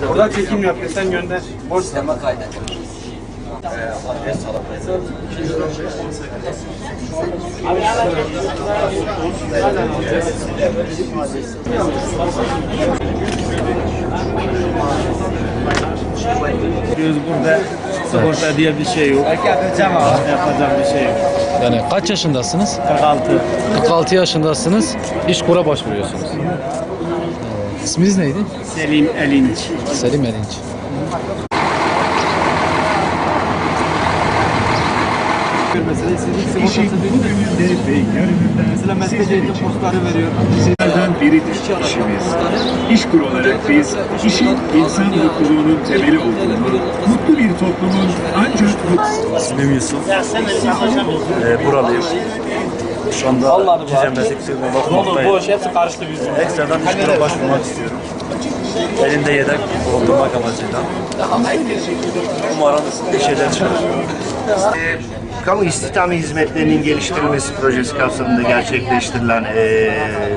Burada çekim yapıyor, sen gönder. Boş Sisteme kaydediyor. Burada sigorta diye bir şey yok. Yapacak bir şey yok. Yani kaç yaşındasınız? 46. 46 yaşındasınız. İşkur'a başvuruyorsunuz. İsminiz neydi? Selim Elinç. Selim Elinç. İşin bugününde ve yarınında Mesela mesleğe eğitim kursları veriyor. bizlerden biridir işimiz. İşkur olarak biz işin insan mutluluğunun temeli olduğunu, mutlu bir toplumun ancak İsmim Yusuf. Buralıyım. Şu anda Cizre Meslek Sınavı'na bakmaktayım. Hepsi karıştı bizim. Ekstradan işlere başvurmak istiyorum. Elimde yedek bulundurmak amacıyla. Umarım bir şeyler çıkar. Kamu istihdam hizmetlerinin geliştirilmesi projesi kapsamında gerçekleştirilen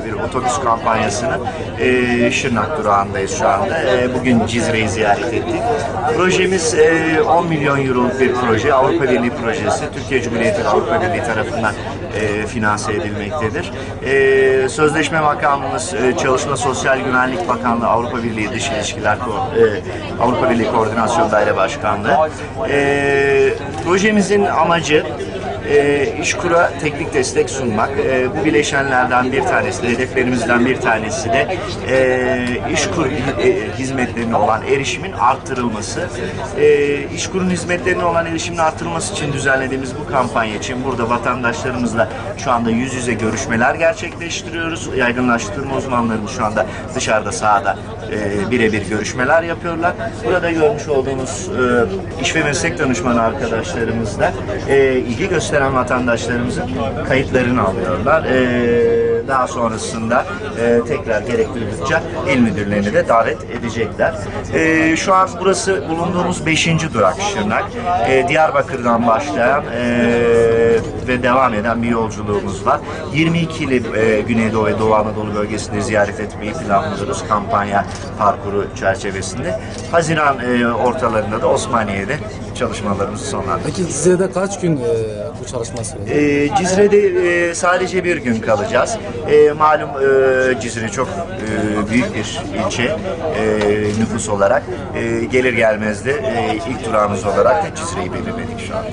bir otobüs kampanyasının Şırnak durağındayız şu anda. Bugün Cizre'yi ziyaret ettik. Projemiz 10 milyon euroluk bir proje. Avrupa Birliği projesi. Türkiye Cumhuriyeti Avrupa Birliği tarafından finanse edilmektedir. Sözleşme makamımız Çalışma Sosyal Güvenlik Bakanlığı, Avrupa Birliği Dış İlişkiler Avrupa Birliği Koordinasyon Daire Başkanlığı. Projemizin amacı İşkur'a teknik destek sunmak. Bu bileşenlerden bir tanesi, hedeflerimizden bir tanesi de İşkur hizmetlerine olan erişimin arttırılması. İşkur'un hizmetlerine olan erişimin arttırılması için düzenlediğimiz bu kampanya için burada vatandaşlarımızla şu anda yüz yüze görüşmeler gerçekleştiriyoruz. Yaygınlaştırma uzmanlarımız şu anda dışarıda sahada birebir görüşmeler yapıyorlar. Burada görmüş olduğunuz iş ve meslek danışmanı arkadaşlarımız da ilgi gösteren vatandaşlarımızın kayıtlarını alıyorlar. Daha sonrasında tekrar gerekli duydukça il müdürlerini de davet edecekler. Şu an burası bulunduğumuz 5. durak Şırnak. Diyarbakır'dan başlayan ve devam eden bir yolculuğumuz var. 22 ili Güneydoğu ve Doğu Anadolu bölgesinde ziyaret etmeyi planlıyoruz kampanya parkuru çerçevesinde. Haziran ortalarında da Osmaniye'de çalışmalarımızı sonlandırdık. Peki Cizre'de kaç gün bu çalışma sürüyor? Cizre'de sadece bir gün kalacağız. Malum Cizre çok büyük bir ilçe nüfus olarak. Gelir gelmez de ilk durağımız olarak da Cizre'yi belirledik şu anda.